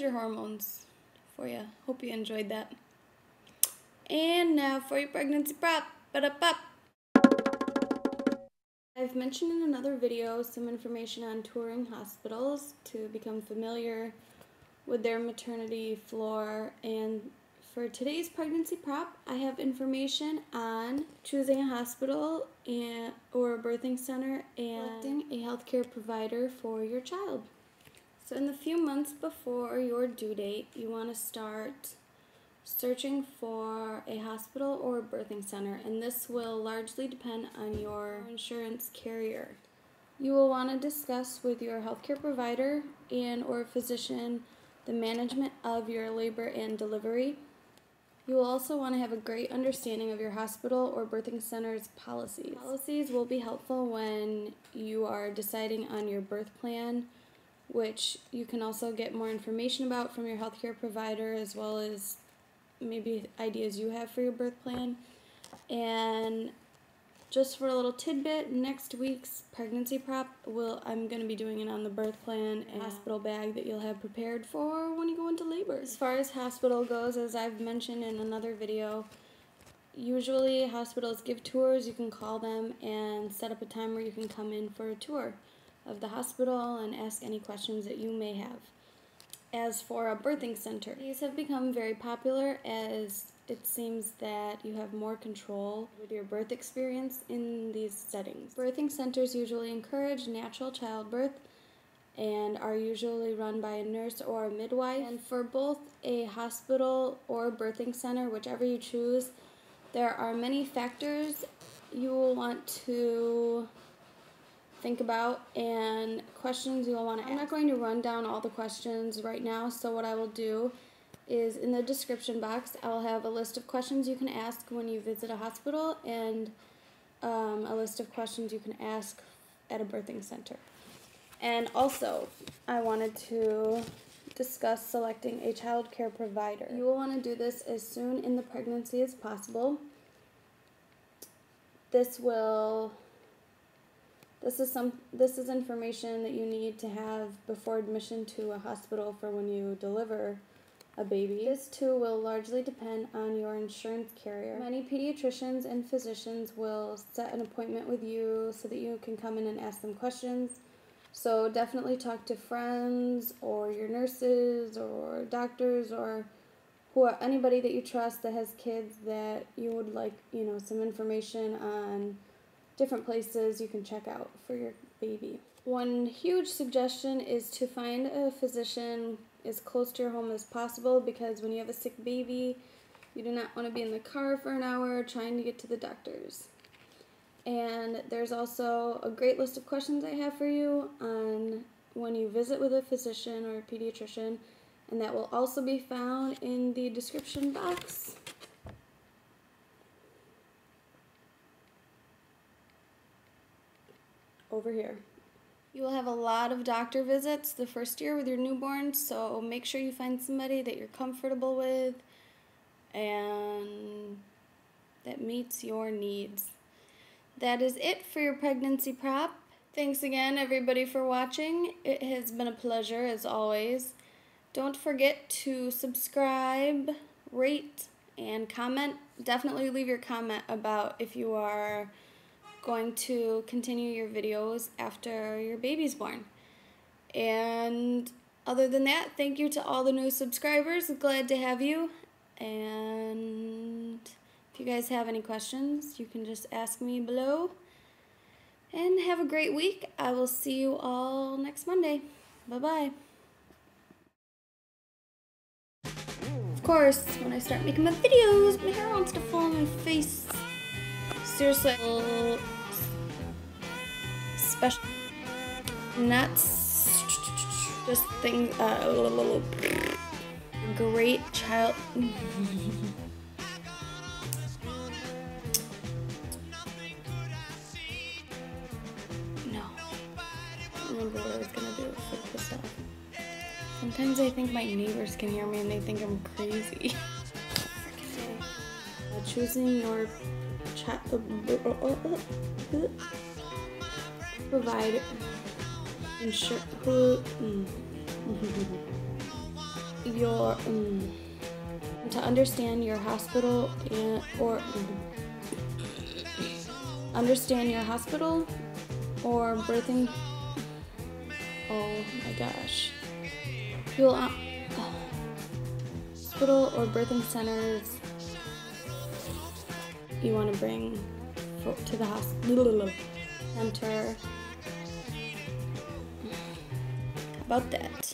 your hormones for you. Hope you enjoyed that. And now for your pregnancy prep. Ba-da-bop. I've mentioned in another video some information on touring hospitals to become familiar with their maternity floor, and for today's pregnancy prep, I have information on choosing a hospital or a birthing center and selecting a healthcare provider for your child. So in the few months before your due date, you want to start searching for a hospital or a birthing center, and this will largely depend on your insurance carrier. You will want to discuss with your healthcare provider and or physician the management of your labor and delivery. You will also want to have a great understanding of your hospital or birthing center's policies. Policies will be helpful when you are deciding on your birth plan, which you can also get more information about from your healthcare provider, as well as maybe ideas you have for your birth plan. And just for a little tidbit, next week's pregnancy prep, I'm going to be doing it on the birth plan and hospital bag that you'll have prepared for when you go into labor. As far as hospital goes, as I've mentioned in another video, usually hospitals give tours. You can call them and set up a time where you can come in for a tour of the hospital and ask any questions that you may have. As for a birthing center, these have become very popular as it seems that you have more control with your birth experience in these settings. Birthing centers usually encourage natural childbirth and are usually run by a nurse or a midwife. And for both a hospital or birthing center, whichever you choose, there are many factors you will want to think about and questions you'll want to ask. I'm not going to run down all the questions right now, so what I will do is in the description box I'll have a list of questions you can ask when you visit a hospital and a list of questions you can ask at a birthing center. And also, I wanted to discuss selecting a child care provider. You will want to do this as soon in the pregnancy as possible. This is information that you need to have before admission to a hospital for when you deliver a baby. This too will largely depend on your insurance carrier. Many pediatricians and physicians will set an appointment with you so that you can come in and ask them questions. So definitely talk to friends or your nurses or doctors or anybody that you trust that has kids that you would like, some information on different places you can check out for your baby. One huge suggestion is to find a physician as close to your home as possible, because when you have a sick baby, you do not want to be in the car for an hour trying to get to the doctors. And there's also a great list of questions I have for you on when you visit with a physician or a pediatrician, and that will also be found in the description box. Over here. You will have a lot of doctor visits the first year with your newborn, so make sure you find somebody that you're comfortable with and that meets your needs. That is it for your pregnancy prep. Thanks again, everybody, for watching. It has been a pleasure, as always. Don't forget to subscribe, rate, and comment. Definitely leave your comment about if you are going to continue your videos after your baby's born. And other than that, thank you to all the new subscribers. Glad to have you. And if you guys have any questions, you can just ask me below. And have a great week. I will see you all next Monday. Bye-bye. Of course, when I start making my videos, my hair wants to fall on my face. Seriously, special nuts, just things, great child. No, I don't remember what I was gonna do with this stuff. Sometimes I think my neighbors can hear me and they think I'm crazy. Choosing your provider, your to understand your hospital or birthing. Oh my gosh. You'll hospital or birthing centers you want to bring to the hospital center. About that.